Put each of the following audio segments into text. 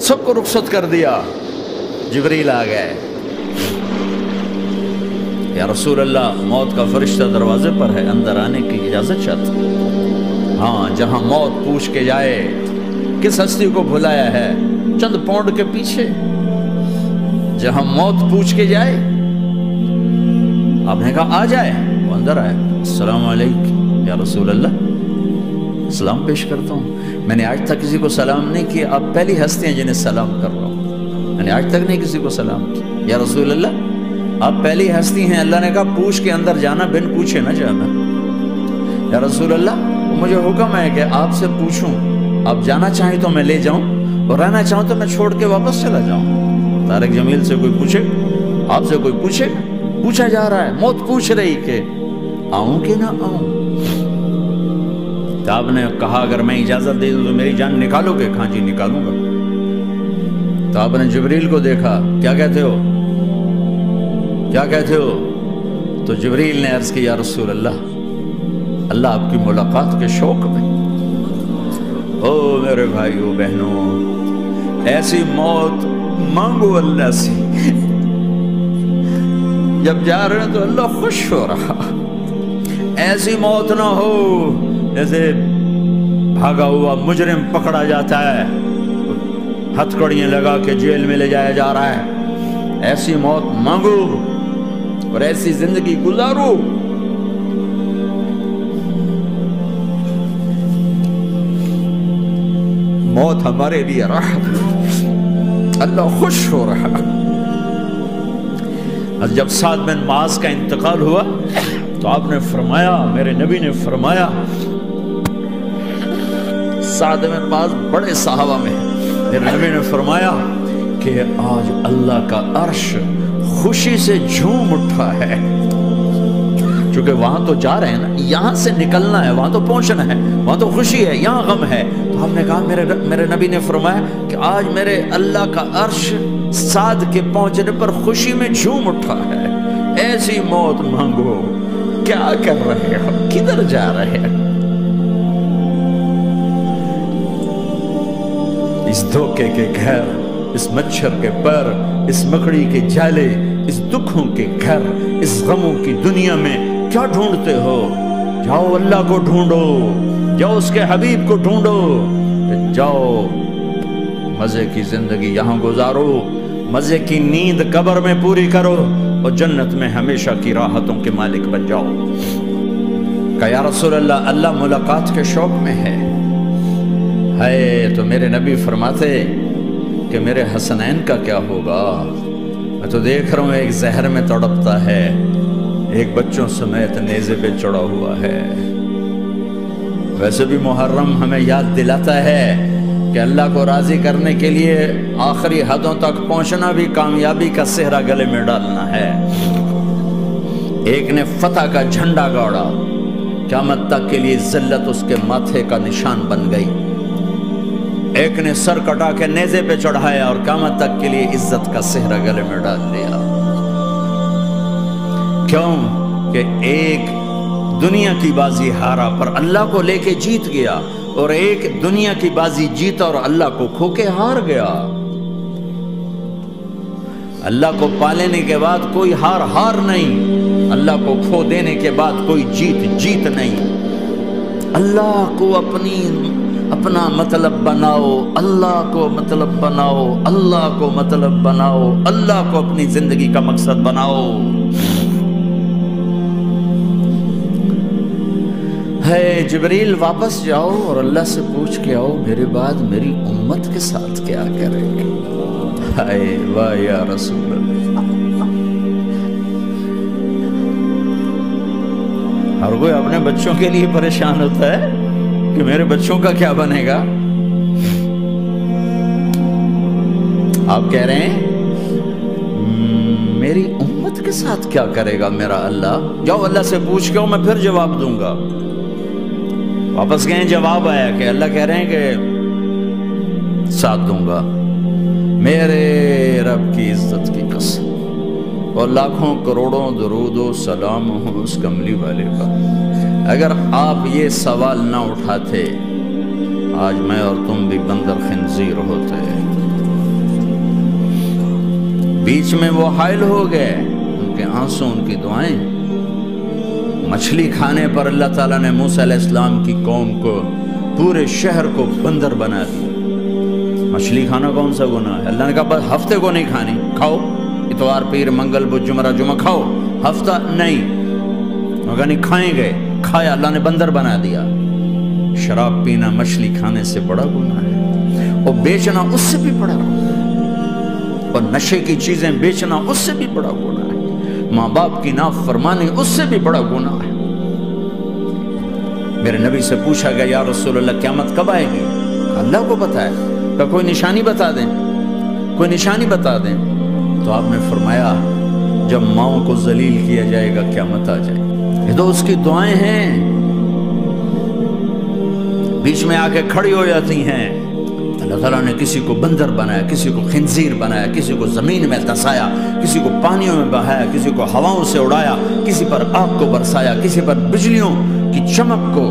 سب کو رخصت کر دیا. جبریل آ گئے. یا رسول اللہ، موت کا فرشتہ دروازے پر ہے، اندر آنے کی اجازت چاہتا. ہاں، جہاں موت پوچھ کے جائے کس ہستی کو بھلایا ہے چند پاؤنڈ کے پیچھے، جہاں موت پوچھ کے جائے. آپ نے کہا آ جائے. وہ اندر آئے. السلام علیکم یا رسول اللہ. سلام پیش کرتا ہوں. میں نے آج تک کسی کو سلام نہیں کیا، آپ پہلی ہستی ہیں جنہیں سلام کر رہا ہوں. میں نے آج تک نہیں کسی کو سلام کیا. یا رسول اللہ، آپ پہلی ہستی ہیں. اللہ نے کہا پوچھ کے اندر جانا، بن پوچھے نہ جانا. یا رسول اللہ، مجھے حکم ہے کہ آپ سے پوچھوں، آپ جانا چاہیں تو میں لے جاؤں، اور رہنا چاہوں تو میں چھوڑ کے واپس چلا جاؤں. طارق جمیل سے کوئی پوچھے، آپ سے کوئی پوچھے، پوچھا جا رہا ہے. موت پوچھ رہی کہ آؤں کہ نہ آؤں. تو آپ نے کہا اگر میں اجازت دے دوں تو میری جان نکالو گے؟ کہاں جی نکالوں گا. تو آپ نے جبریل کو دیکھا. کیا کہتے ہو، کیا کہتے ہو؟ تو جبریل نے عرض کی یا رسول اللہ، اللہ آپ کی ملاقات کے شوق میں. او میرے بھائیو بہنوں، ایسی موت مانگو اللہ سے. جب جا رہے ہیں تو اللہ خوش ہو رہا. ایسی موت نہ ہو جیسے بھاگا ہوا مجرم پکڑا جاتا ہے، ہتھکڑیاں لگا کے جیل میں لے جایا جا رہا ہے. ایسی موت مانگو اور ایسی زندگی گزارو. موت ہمارے لیے راحت، اللہ خوش ہو رہا. جب سعد بن معاذ کا انتقال ہوا تو آپ نے فرمایا، میرے نبی نے فرمایا، سعد بن معاذ بڑے صحابہ میں ہیں، میرے نبی نے فرمایا کہ آج اللہ کا عرش خوشی سے جھوم اٹھا ہے. چونکہ وہاں تو جا رہے ہیں نا، یہاں سے نکلنا ہے، وہاں تو پہنچنا ہے، وہاں تو خوشی ہے، یہاں غم ہے. تو ہم نے کہا، میرے نبی نے فرمایا کہ آج میرے اللہ کا عرش سعد کے پہنچنے پر خوشی میں جھوم اٹھا ہے. ایسی موت مانگو. کیا کر رہے ہو، کدھر جا رہے ہیں؟ اس دھوکے کے گھر، اس مچھر کے پر، اس مکڑی کے جالے، اس دکھوں کے گھر، اس غموں کی دنیا میں کیا ڈھونڈتے ہو؟ جاؤ اللہ کو ڈھونڈو، جاؤ اس کے حبیب کو ڈھونڈو. جاؤ مزے کی زندگی یہاں گزارو، مزے کی نیند قبر میں پوری کرو، اور جنت میں ہمیشہ کی راحتوں کے مالک بن جاؤ. کہ یا رسول اللہ، اللہ ملاقات کے شوق میں ہے. تو میرے نبی فرماتے کہ میرے حسنین کا کیا ہوگا؟ میں تو دیکھ رہا ہوں ایک زہر میں تڑپتا ہے، ایک بچوں سمیت نیزے پہ چڑھا ہوا ہے. ویسے بھی محرم ہمیں یاد دلاتا ہے کہ اللہ کو راضی کرنے کے لیے آخری حدوں تک پہنچنا بھی کامیابی کا صحرا گلے میں ڈالنا ہے. ایک نے فتح کا جھنڈا گاڑا، قیامت تک کے لیے ذلت اس کے ماتھے کا نشان بن گئی. ایک نے سر کٹا کے نیزے پہ چڑھایا اور قیامت تک کے لیے عزت کا صحرا گلے میں ڈال دیا. کیوں کہ ایک دنیا کی بازی ہارا پر اللہ کو لے کے جیت گیا، اور ایک دنیا کی بازی جیتا اور اللہ کو کھو کے ہار گیا. اللہ کو پا لینے کے بعد کوئی ہار نہیں، اللہ کو کھو دینے کے بعد کوئی جیت نہیں. اللہ کو اپنا مطلب بناؤ، اللہ کو مطلب بناؤ، اللہ کو مطلب بناؤ، اللہ کو اپنی زندگی کا مقصد بناؤ. جبریل واپس جاؤ اور اللہ سے پوچھ کے آؤ میرے بعد میری امت کے ساتھ کیا کریں گے. واہ یا رسول اللہ. ہر کوئی اپنے بچوں کے لیے پریشان ہوتا ہے کہ میرے بچوں کا کیا بنے گا. آپ کہہ رہے ہیں میری امت کے ساتھ کیا کرے گا میرا اللہ. جاؤ اللہ سے پوچھ کے میں پھر جواب دوں گا. واپس گئے، جواب آیا کہ اللہ کہہ رہے ہیں کہ ساتھ دوں گا. میرے رب کی عزت کی قسم اور لاکھوں کروڑوں درود و سلام ہوں اس کملی والے پر، اگر آپ یہ سوال نہ اٹھاتے آج میں اور تم بھی بندر خنزیر ہوتے. بیچ میں وہ حائل ہو گئے، ان کے آنسو، ان کی دعائیں۔ مچھلی کھانے پر اللہ تعالیٰ نے موسیٰ علیہ السلام کی قوم کو، پورے شہر کو بندر بنا دیا۔ مچھلی کھانا کون سا گناہ ہے؟ اللہ نے کہا بس ہفتے کو نہیں کھانی، کھاؤ، اتوار پیر منگل بدھ جمعہ جمعہ کھاؤ، ہفتہ نہیں۔ مگر نہیں کھائیں گے، کھایا، اللہ نے بندر بنا دیا۔ شراب پینا مچھلی کھانے سے بڑا گناہ ہے، اور بیچنا اس سے بھی بڑا گناہ ہے، اور نشے کی چیزیں بیچنا اس سے بھی بڑا گناہ ہے، ماں باپ کی نافرمانی اس سے بھی بڑا گناہ ہے۔ میرے نبی سے پوچھا گیا یا رسول اللہ قیامت کب آئے گی؟ اللہ کو پتہ ہے، کہ کوئی نشانی بتا دیں، کوئی نشانی بتا دیں۔ تو آپ نے فرمایا جب ماؤں کو ذلیل کیا جائے گا قیامت آ جائے گی۔ یہ تو اس کی دعائیں ہیں، بیچ میں آ کے کھڑی ہو جاتی ہیں۔ اللہ تعالیٰ نے کسی کو بندر بنایا، کسی کو خنزیر بنایا، کسی کو زمین میں دھسایا، کسی کو پانیوں میں بہایا، کسی کو ہواؤں سے اڑایا، کسی پر آگ کو برسایا، کسی پر بجلیوں کی چمک کو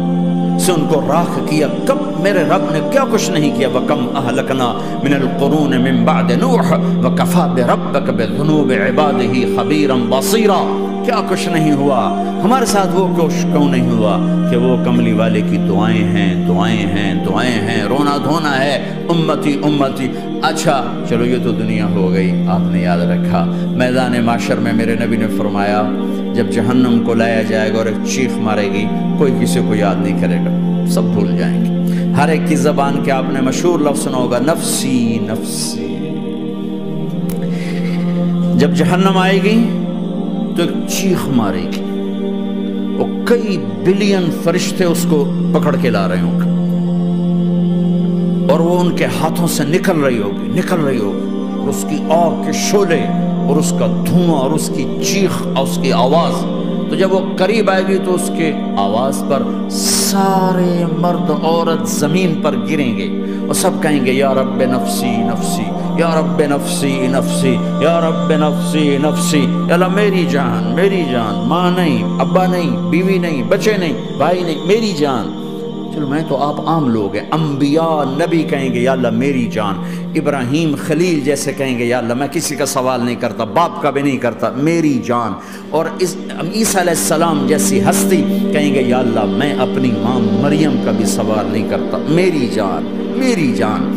سے ان کو راکھ کیا۔ کب میرے رب نے کیا کچھ نہیں کیا۔ وَكَمْ أَهْلَكْنَا مِنَ الْقُرُونِ مِن بَعْدِ نُوحٍ وَكَفَى بِرَبِّكَ بِذُنُوبِ عِبَادِهِ خَبِيرًا بَصِيرًا۔ کیا کچھ نہیں ہوا ہمارے ساتھ، وہ کچھ کیوں نہیں ہوا کہ وہ کملی والے کی دعائیں ہیں، دعائیں ہیں، دعائیں ہیں، رونا دھونا ہے، امتی امتی۔ اچھا چلو یہ تو دنیا ہو گئی، آپ نے یاد رکھا میدان معاشر میں میرے نبی نے فرمایا جب جہنم کو لایا جائے گا اور ایک چیخ مارے گی، کوئی کسی کو یاد نہیں کرے گا، سب بھول جائیں گے۔ ہر ایک کی زبان کے آپ نے مشہور لفظ سنا ہوگا، نفسی نفسی۔ جب جہنم آئے گی تو ایک چیخ مارے گی، وہ کئی بلین فرشتے اس کو پکڑ کے لا رہے ہوں گے، اور وہ ان کے ہاتھوں سے نکل رہی ہوگی، اور اس کی آگ کے شعلے اور اس کا دھواں اور اس کی چیخ اور اس کی آواز۔ تو جب وہ قریب آئے گی تو اس کے آواز پر سارے مرد عورت زمین پر گریں گے اور سب کہیں گے یا رب نفسی نفسی، یا رب نفسی نفسی، یا رب نفسی نفسی۔ یا اللہ میری جان، میری جان، ماں نہیں، ابا نہیں، بیوی نہیں، بچے نہیں، بھائی نہیں، میری جان۔ چلو میں تو آپ عام لوگ ہیں، انبیاء نبی کہیں گے یا اللہ میری جان، ابراہیم خلیل جیسے کہیں گے یا اللہ میں کسی کا سوال نہیں کرتا، باپ کا بھی نہیں کرتا، میری جان۔ اور عیسیٰ علیہ السلام جیسی ہستی کہیں گے یا اللہ میں اپنی ماں مریم کا بھی سوال نہیں کرتا، میری جان، میری جان۔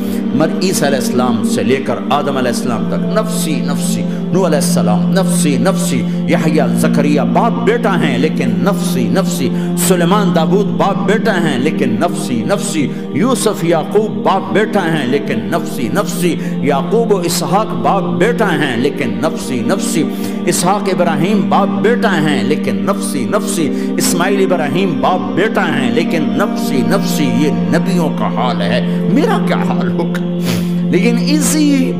عیسیٰ علیہ السلام سے لے کر آدم علیہ السلام تک نفسی نفسی، نوح علیہ السلام نفسی نفسی، یحییٰ زکریا باپ بیٹا ہیں لیکن نفسی نفسی، سلیمان داؤد باپ بیٹا ہیں لیکن نفسی نفسی، یوسف یعقوب باپ بیٹا ہیں لیکن نفسی نفسی، یعقوب و اسحاق باپ بیٹا ہیں لیکن نفسی نفسی، اسحاق ابراہیم باپ بیٹا ہیں لیکن نفسی نفسی، اسماعیل ابراہیم باپ بیٹا ہیں لیکن نفسی نفسی۔ یہ نبیوں کا حال ہے، میرا کیا حال ہوگا؟ لیکن اسی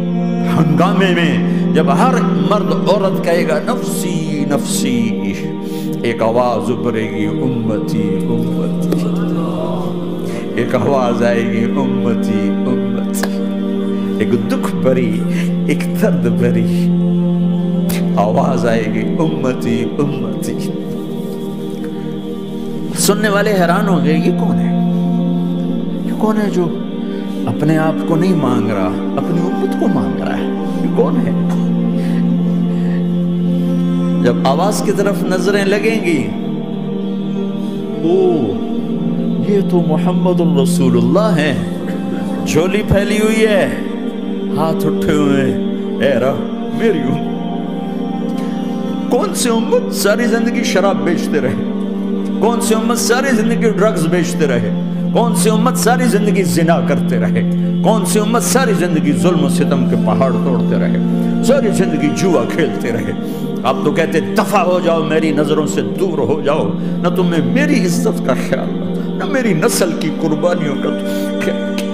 ہنگامے میں جب ہر مرد عورت کہے گا نفسی نفسی، ایک آواز ابھرے گی امتی امتی، ایک آواز آئے گی امتی امتی، ایک دکھ بھری، ایک درد بھری آواز آئے گی امتی امتی۔ سننے والے حیران ہوں گے یہ کون ہے، یہ کون ہے جو اپنے آپ کو نہیں مانگ رہا، اپنی امت کو مانگ رہا ہے، یہ کون ہے؟ جب آواز کی طرف نظریں لگیں گی، یہ تو محمد الرسول اللہ ہے، جھولی پھیلی ہوئی ہے، ہاتھ اٹھے ہوئے ہیں، اے رب میری امت۔ کون سی امت ساری زندگی شراب بیچتے رہے؟ کون سی امت ساری زندگی ڈرگز بیچتے رہے؟ کون سی امت ساری زندگی زنا کرتے رہے؟ کون سی امت ساری زندگی ظلم و ستم کے پہاڑ توڑتے رہے؟ ساری زندگی جوا کھیلتے رہے؟ آپ تو کہتے دفع ہو جاؤ، میری نظروں سے دور ہو جاؤ، نہ تمہیں میری عزت کا خیال، نہ میری نسل کی قربانیوں کا خیال،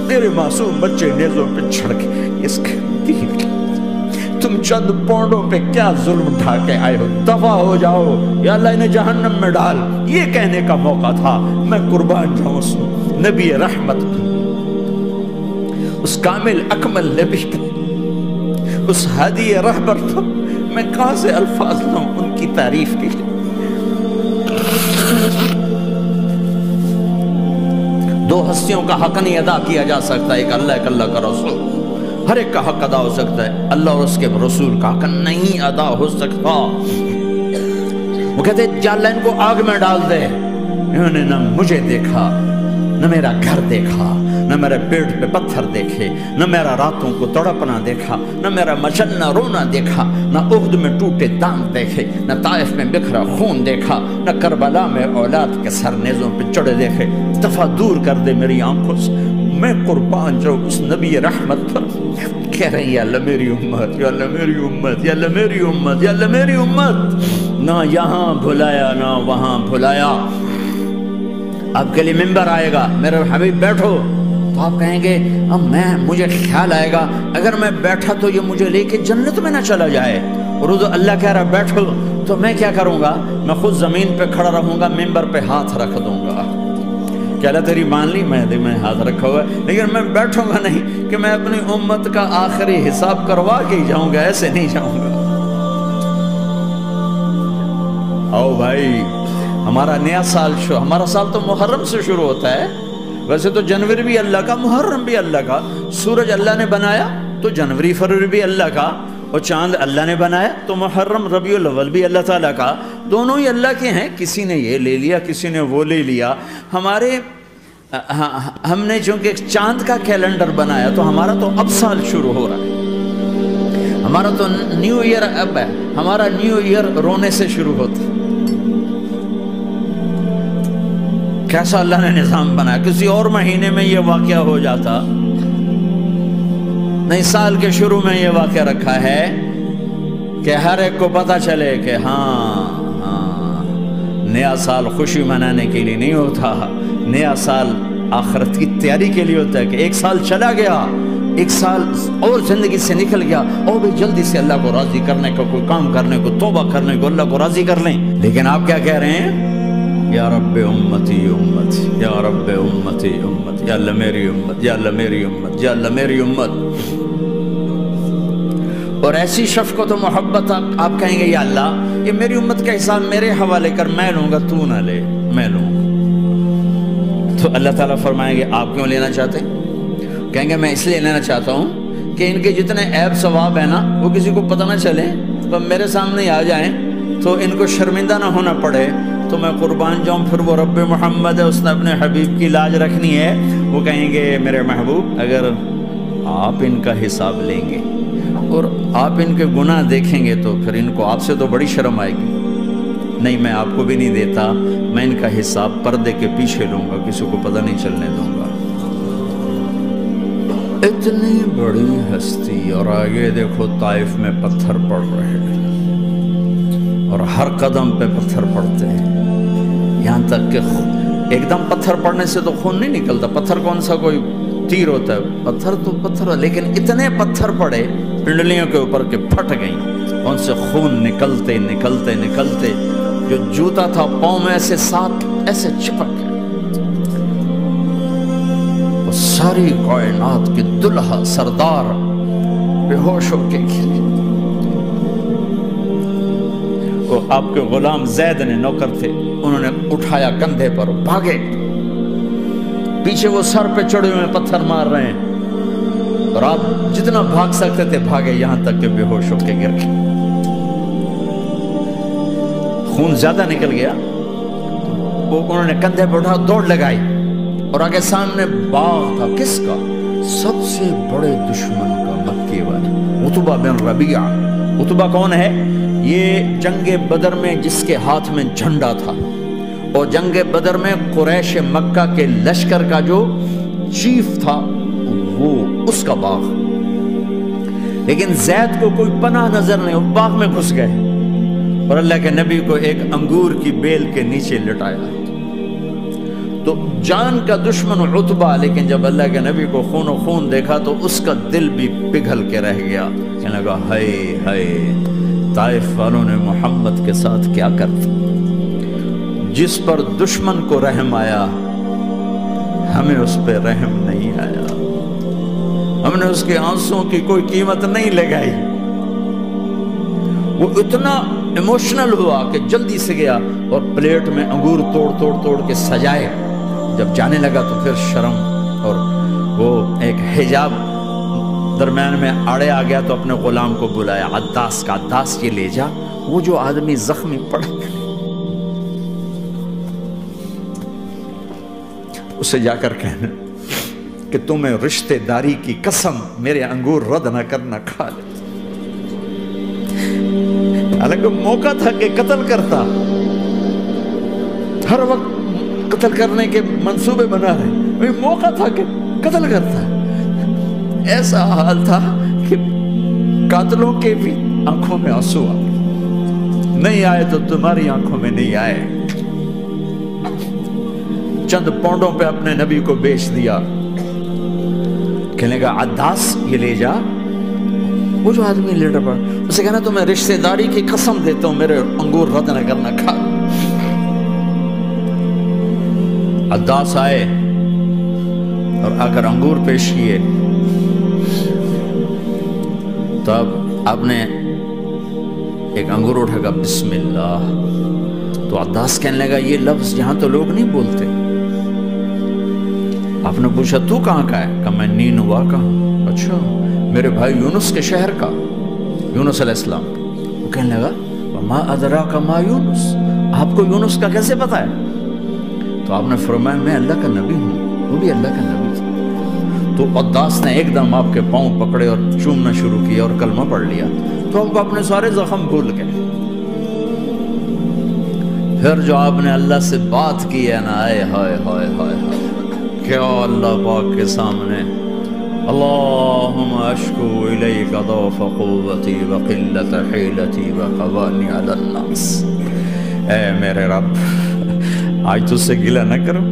میرے معصوم بچے نیزوں پہ چھڑ کے اس کے دین کے تم چند پونڈوں پہ کیا ظلم ڈھا کے آئے ہو؟ دفع ہو جاؤ، یا اللہ انہیں جہنم میں ڈال۔ یہ کہنے کا موقع تھا، میں قربان جاؤں اس نبی رحمت، اس کامل اکمل نبی کا، اس ہادی رہبر تو میں کہاں سے الفاظ لوں ان کی تعریف کے لیے۔ دو ہستیوں کا حق نہیں ادا کیا جا سکتا، ایک اللہ کا رسول۔ ہر ایک کا حق ادا ہو سکتا ہے، اللہ اور اس کے رسول کا حق نہیں ادا ہو سکتا۔ وہ کہتے ہیں یا اللہ ان کو آگ میں ڈال دے۔ انہوں نے نہ مجھے دیکھا، نہ میرا گھر دیکھا، نہ میرے پیٹ پہ پتھر دیکھے، نہ میرا راتوں کو تڑپنا دیکھا، نہ میرا مچلنا رونا دیکھا، نہ احد میں ٹوٹے دانت دیکھے، نہ طائف میں بکھرا خون دیکھا، نہ کربلا میں اولاد کے سر نیزوں پہ چڑھے دیکھے۔ دفعہ دور کر دے میری آنکھوں سے، میں قربان جاؤں اس نبی رحمت پر۔ کہہ رہے ہیں یا اللہ میری امت، یا اللہ میری امت، یا اللہ میری امت، یا اللہ میری امت۔ نہ یہاں بھلایا نہ وہاں بھلایا۔ آپ کے لیے ممبر آئے گا، میرے حبیب بیٹھو، تو آپ کہیں گے اب مجھے خیال آئے گا اگر میں بیٹھا تو یہ مجھے لے کے جنت میں نہ چلا جائے، اور اللہ کہہ رہا بیٹھو تو میں کیا کروں گا؟ میں خود زمین پہ کھڑا رہوں گا، ممبر پہ ہاتھ رکھ دوں گا کہ اللہ تیری مان لی، میں ہاتھ رکھا ہوا ہے، لیکن میں بیٹھوں گا نہیں کہ میں اپنی امت کا آخری حساب کروا کے ہی جاؤں گا، ایسے نہیں جاؤں گا۔ آؤ بھائی، ہمارا نیا سال ہمارا سال تو محرم سے شروع ہوتا ہے، ویسے تو جنوری بھی اللہ کا، محرم بھی اللہ کا، سورج اللہ نے بنایا تو جنوری فروری بھی اللہ کا، اور چاند اللہ نے بنایا تو محرم ربیع الاول بھی اللہ تعالیٰ کا، دونوں ہی اللہ کے ہیں۔ کسی نے یہ لے لیا، کسی نے وہ لے لیا۔ ہم نے چونکہ چاند کا کیلنڈر بنایا تو ہمارا تو اب سال شروع ہو رہا ہے، ہمارا تو نیو ایئر اب ہے، ہمارا نیو ایئر رونے سے شروع ہوتا ہے۔ کیسا اللہ نے نظام بنایا، کسی اور مہینے میں یہ واقعہ ہو جاتا، نہیں سال کے شروع میں یہ واقعہ رکھا ہے کہ ہر ایک کو پتہ چلے کہ ہاں نیا سال خوشی منانے کے لیے نہیں ہوتا، نیا سال آخرت کی تیاری کے لیے ہوتا ہے کہ ایک سال چلا گیا، ایک سال اور زندگی سے نکل گیا، اور بھی جلدی سے اللہ کو راضی کرنے کا کوئی کام کرنے کو، توبہ کرنے کو، اللہ کو راضی کر لیں۔ لیکن آپ کیا کہہ رہے ہیں؟ یا رب امتی امتی، یا رب امتی امتی، یا اللہ میری امت، یا اللہ میری امت، یا اللہ میری امت۔ اور ایسی شفقت و محبت آپ کہیں گے یا اللہ یہ میری امت کا حساب میرے حوالے کر، میں لوں گا، تو نہ لے، میں لوں۔ تو اللہ تعالیٰ فرمائیں گے آپ کیوں لینا چاہتے ہیں؟ کہیں گے میں اس لیے لینا چاہتا ہوں کہ ان کے جتنے عیب ثواب ہیں نا وہ کسی کو پتہ نہ چلے، تو میرے سامنے آ جائیں تو ان کو شرمندہ نہ ہونا پڑے، تو میں قربان جاؤں۔ پھر وہ رب محمد ہے، اس نے اپنے حبیب کی لاج رکھنی ہے، وہ کہیں گے میرے محبوب اگر آپ ان کا حساب لیں گے اور آپ ان کے گناہ دیکھیں گے تو پھر ان کو آپ سے تو بڑی شرم آئے گی، نہیں میں آپ کو بھی نہیں دیتا، میں ان کا حساب پردے کے پیچھے لوں گا، کسی کو پتہ نہیں چلنے دوں گا۔ اتنی بڑی ہستی، اور آگے دیکھو طائف میں پتھر پڑ رہے ہیں، اور ہر قدم پہ پتھر پڑتے ہیں، یہاں تک کہ ایک دم پتھر پڑنے سے تو خون نہیں نکلتا، پتھر کون سا کوئی تیر ہوتا ہے، پتھر تو پتھر، لیکن اتنے پتھر پڑے پنڈلیوں کے اوپر کہ پھٹ گئیں، ان سے خون نکلتے نکلتے نکلتے جو جوتا تھا پاؤں میں ایسے ساتھ ایسے چپک گئے۔ وہ ساری کائنات کے دلہا سردار بے ہوش ہو کے گرے۔ وہ آپ کے غلام زید نے نوکر تھے، انہوں نے اٹھایا کندھے پر، بھاگے، پیچھے وہ سر پہ چڑھے ہوئے پتھر مار رہے ہیں، اور آپ جتنا بھاگ سکتے تھے بھاگے، یہاں تک کہ بے ہوش ہو کے گر گئے۔ خون زیادہ نکل گیا، وہ انہوں نے کندھے پہ اٹھا دوڑ لگائی، اور آگے سامنے باغ تھا، کس کا؟ سب سے بڑے دشمن کا، مکے والے عتبہ بن ربیعہ۔ عتبہ کون ہے؟ یہ جنگ بدر میں جس کے ہاتھ میں جھنڈا تھا، اور جنگ بدر میں قریش مکہ کے لشکر کا جو چیف تھا وہ اس کا باغ، لیکن زید کو کوئی پناہ نظر نہیں، وہ باغ میں گھس گئے، اور اللہ کے نبی کو ایک انگور کی بیل کے نیچے لٹایا۔ تو جان کا دشمن عتبہ، لیکن جب اللہ کے نبی کو خون و خون دیکھا تو اس کا دل بھی پگھل کے رہ گیا، کہنے لگا ہائے ہائے، طائف والوں نے محمد کے ساتھ کیا کرتا۔ جس پر دشمن کو رحم آیا ہمیں اس پہ رحم نہیں آیا، ہم نے اس کے آنسوں کی کوئی قیمت نہیں لگائی۔ وہ اتنا ایموشنل ہوا کہ جلدی سے گیا اور پلیٹ میں انگور توڑ توڑ توڑ کے سجائے۔ جب جانے لگا تو پھر شرم اور وہ ایک حجاب درمیان میں آڑے آ گیا تو اپنے غلام کو بلایا، عداس کا، عداس یہ لے جا وہ جو آدمی زخمی پڑا اسے جا کر کہنا کہ تمہیں رشتہ داری کی قسم میرے انگور رد نہ کرنا، کھا لے۔ حالانکہ موقع تھا کہ قتل کرتا، ہر وقت قتل کرنے کے منصوبے بنا رہے، موقع تھا کہ قتل کرتا۔ ایسا حال تھا کہ قاتلوں کے بھی آنکھوں میں آنسو آئے، نہیں آئے تو تمہاری آنکھوں میں نہیں آئے۔ چند پونڈوں پہ اپنے نبی کو بیچ دیا، کہنے کا عداس یہ لے جا، وہ جو آدمی لیٹر پڑا اسے کہنا تو میں رشتہ داری کی قسم دیتا ہوں میرے انگور رد نہ کرنا، کھا۔ عداس آئے اور آ کر انگور پیش کیے، تو اب آپ نے ایک انگور اٹھا کر بسم اللہ، تو عداس کہنے لگا یہ لفظ یہاں تو لوگ نہیں بولتے۔ آپ نے پوچھا تو کہاں کا ہے؟ کہا میں نینوا کا ہوں۔ اچھا، میرے بھائی یونس کے شہر کا، یونس علیہ السلام۔ وہ کہنے لگا وما ادراک ما یونس، آپ کو یونس کا کیسے پتا ہے؟ تو آپ نے فرمایا میں اللہ کا نبی ہوں، وہ بھی اللہ کا نبی تھا۔ تو عداس نے ایک دم آپ کے پاؤں پکڑے اور چومنا شروع کیا اور کلمہ پڑھ لیا، تو آپ اپنے سارے زخم بھول گئے۔ پھر جو آپ نے اللہ سے بات کی ہے نا، آئے ہائے ہائے ہائے ہائے، کیا اللہ پاک کے سامنے اللہم اشکو الیک ضعف قوتی وقلت حیلتی وقوانی علی الناس، اے میرے رب آج تجھ سے گلہ نہ کرو،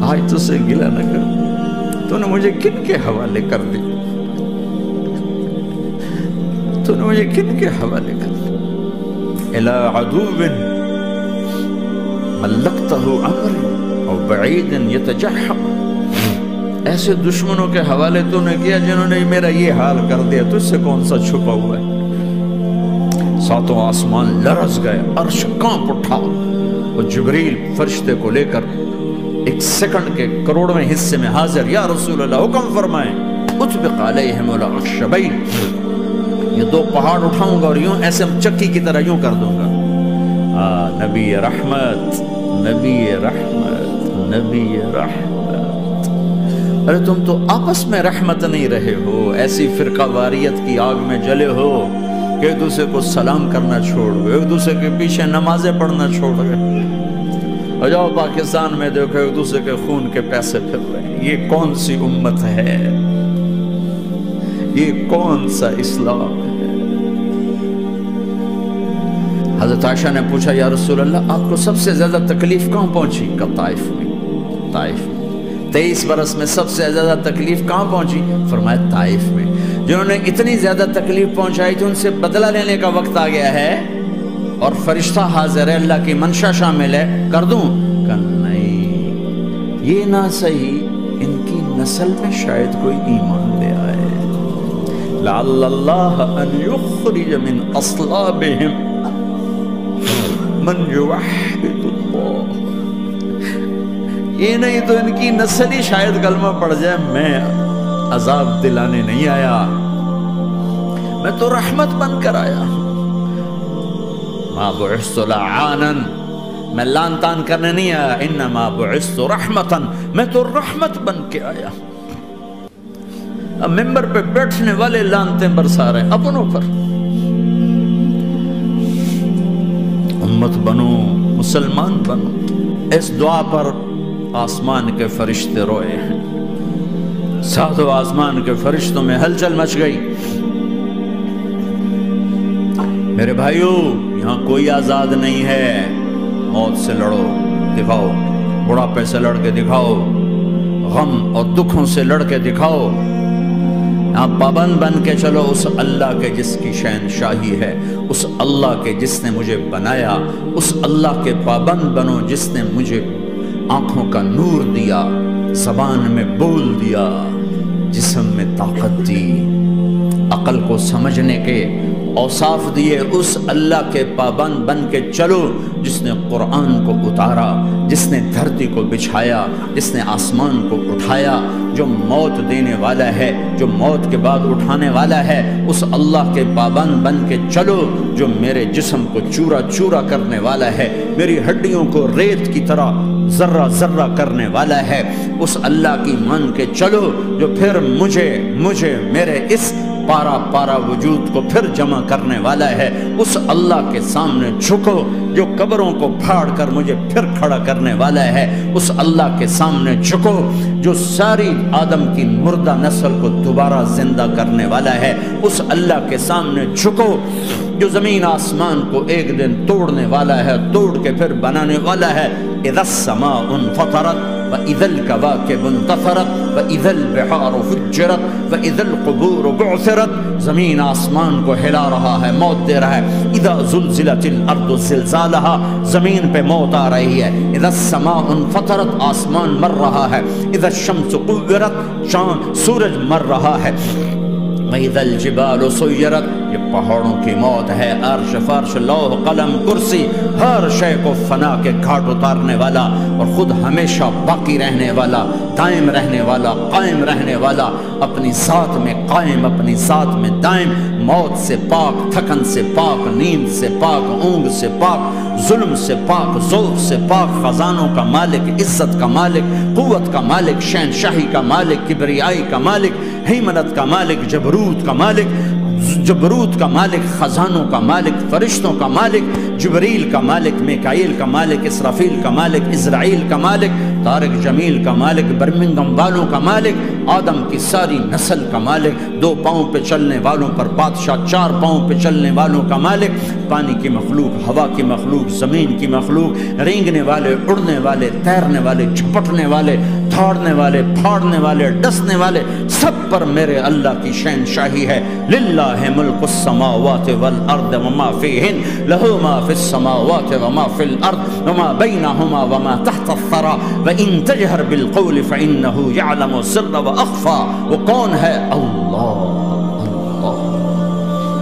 آج تجھ سے گلہ نہ کرو، تو نے مجھے کن کے حوالے کر دی، تو نے مجھے کن کے حوالے کر دی، الی عدو ملکتہ امری اور بعید یتجحم، ایسے دشمنوں کے حوالے تو نے کیا جنہوں نے میرا یہ حال کر دیا، تجھ سے کون سا چھپا ہوا ہے۔ ساتوں آسمان لرز گئے، عرش کانپ اٹھا، اور جبریل فرشتے کو لے کر ایک سیکنڈ کے کروڑویں حصے میں حاضر، یا رسول اللہ حکم فرمائیں اطبق علیہم الاخشبین، یہ دو پہاڑ اٹھاؤں گا اور یوں ایسے چکی کی طرح یوں کر دوں گا۔ نبی رحمت، نبی رحمت، نبی رحمت۔ ارے تم تو آپس میں رحمت نہیں رہے ہو، ایسی فرقہ واریت کی آگ میں جلے ہو کہ ایک دوسرے کو سلام کرنا چھوڑ گئے، ایک دوسرے کے پیچھے نمازیں پڑھنا چھوڑ گئے۔ اور جاؤ پاکستان میں دیکھو ایک دوسرے کے خون کے پیسے پھر رہے ہیں، یہ کون سی امت ہے، یہ کون سا اسلام ہے؟ حضرت عائشہ نے پوچھا یا رسول اللہ آپ کو سب سے زیادہ تکلیف کہاں پہنچی؟ کہ طائف میں، طائف میں 23 برس میں سب سے زیادہ تکلیف کہاں پہنچی؟ فرمایا طائف میں۔ جنہوں نے اتنی زیادہ تکلیف پہنچائی تھی ان سے بدلہ لینے کا وقت آ گیا ہے، اور فرشتہ حاضر ہے، اللہ کی منشا شامل ہے، کر دوں؟ کہ نہیں، یہ نہ صحیح، ان کی نسل میں شاید کوئی ایمان لے آئے، لعل اللہ ان یخرج من اصلابہم من یوحد اللہ، یہ نہیں تو ان کی نسل ہی شاید کلمہ پڑھ جائے۔ میں عذاب دلانے نہیں آیا، میں تو رحمت بن کر آیا، ما بعثت لعانا، میں لان تان کرنے نہیں آیا، انما بعثت رحمتا، میں تو رحمت بن کے آیا۔ اب ممبر پہ بیٹھنے والے لانتے برسا رہے اپنوں پر، امت بنو، مسلمان بنو۔ اس دعا پر آسمان کے فرشتے روئے ہیں، ساتوں آسمان کے فرشتوں میں ہلچل مچ گئی۔ میرے بھائیو، یہاں کوئی آزاد نہیں ہے، موت سے لڑو، دکھاؤ، بڑھاپے سے لڑ کے دکھاؤ، غم اور دکھوں سے لڑ کے دکھاؤ، یہاں پابند بن کے چلو اس اللہ کے جس کی شہنشاہی ہے، اس اللہ کے جس نے مجھے بنایا، اس اللہ کے پابند بنو جس نے مجھے آنکھوں کا نور دیا، زبان میں بول دیا، جسم میں طاقت دی، عقل کو سمجھنے کے اوصاف دیے، اس اللہ کے پابند بن کے چلو جس نے قرآن کو اتارا، جس نے دھرتی کو بچھایا، جس نے آسمان کو اٹھایا، جو موت دینے والا ہے، جو موت کے بعد اٹھانے والا ہے، اس اللہ کے پابند بن کے چلو جو میرے جسم کو چورا چورا کرنے والا ہے، میری ہڈیوں کو ریت کی طرح ذرہ ذرہ کرنے والا ہے، اس اللہ کی مان کے چلو جو پھر مجھے میرے اس پارا پارا وجود کو پھر جمع کرنے والا ہے، اس اللہ کے سامنے جھکو جو قبروں کو پھاڑ کر مجھے پھر کھڑا کرنے والا ہے، اس اللہ کے سامنے جھکو جو ساری آدم کی مردہ نسل کو دوبارہ زندہ کرنے والا ہے، اس اللہ کے سامنے جھکو جو زمین آسمان کو ایک دن توڑنے والا ہے، توڑ کے پھر بنانے والا ہے۔ اذا السماء انفطرت وَإِذَا الْكَوَاكِبُ انتَثَرَتْ وَإِذَا الْبِحَارُ فُجِّرَتْ وَإِذَا الْقُبُورُ بُعْثِرَتْ، زمین آسمان کو ہلا رہا ہے، موت دے رہا ہے۔ اذا زلزلت الارض زلزالها، زمین پہ موت آ رہی ہے۔ اذا السماء انفطرت، آسمان مر رہا ہے۔ اذا الشمس قُوِّرَتْ، سورج مر رہا ہے۔ وَإِذَا الْجِبَالُ سُيِّرَتْ، یہ پہاڑوں کی موت ہے۔ عرش فرش لوح قلم کرسی، ہر شے کو فنا کے گھاٹ اتارنے والا اور خود ہمیشہ باقی رہنے والا، دائم رہنے والا، قائم رہنے والا، اپنی ذات میں قائم، اپنی ذات میں دائم، موت سے پاک، تھکن سے پاک، نیند سے پاک، اونگ سے پاک، ظلم سے پاک، ذوق سے پاک، خزانوں کا مالک، عزت کا مالک، قوت کا مالک، شہنشاہی کا مالک، کبریائی کا مالک، ہیمنت کا مالک، جبروت کا مالک، جبروت کا مالک، خزانوں کا مالک، فرشتوں کا مالک، جبریل کا مالک، میکائیل کا مالک، اسرافیل کا مالک، اسرائیل کا مالک، طارق جمیل کا مالک، برمنگم والوں کا مالک، آدم کی ساری نسل کا مالک، 2 پاؤں پہ چلنے والوں پر بادشاہ، 4 پاؤں پہ چلنے والوں کا مالک، پانی کی مخلوق، ہوا کی مخلوق، زمین کی مخلوق، رینگنے والے، اڑنے والے، تیرنے والے، جھپٹنے والے، دھاڑنے والے، پھاڑنے والے، ڈسنے والے، سب پر میرے اللہ کی شہنشاہی ہے۔ للہ ملک السماوات والارض وما فیہن، لہ ما فی السماوات وما فی الارض وما بینہما وما تحت الثری وان تجہر بالقول فانہ یعلم السر واخفی۔ وہ کون ہے؟ اللہ۔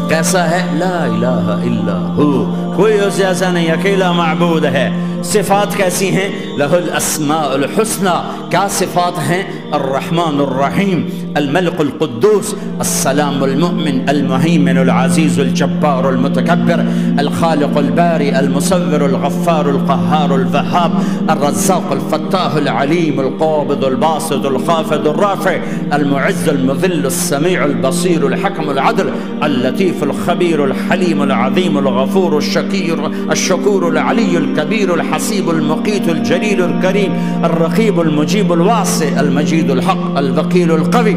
کیسا ہے؟ لا الہ الا ہو، کوئی اس جیسا نہیں، اکیلا معبود ہے۔ صفات کیسی ہیں؟ لہ الاسماء الحسنى، کیا صفات ہیں؟ الرحمن الرحیم، الملک القدوس، السلام المؤمن، المہیمن العزیز الجبار المتکبر، الخالق الباری المصور الغفار القہار الوہاب، الرزاق الفتاح العلیم القابض الباسط الخافض الرافع، المعز المذل السمیع البصیر الحکم العدل، اللطیف الخبیر الحلیم العظیم الغفور الشکور العلی الکبیر الحسیب المقیت الجلیل الکریم، الرقیب المجیب الواسع، المجید الحق، الوکیل القوی،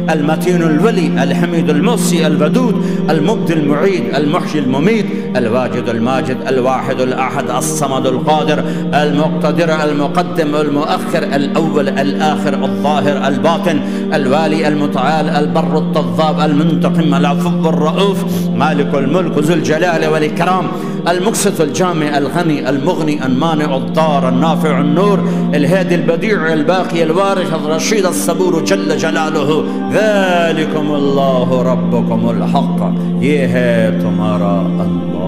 المتین الولی، الحمید المحصی، الودود، المبدی المعید، المحیی الممیت، الواجد الماجد، الواحد الاحد، الصمد القادر، المقتدر، المقدم، المؤخر، الاول، الاخر، الظاهر، الباطن، الوالي، المتعال، البر التواب، المنتقم، العفو الرؤوف، مالك الملك ذو الجلال والإكرام، المقسط الجامع الغني المغني المانع الضار النافع النور، الهادي البديع الباقي الوارث الرشيد الصبور جل جلاله، ذلكم اللہ ربکم الحق، یہ ہے تمہارا اللہ۔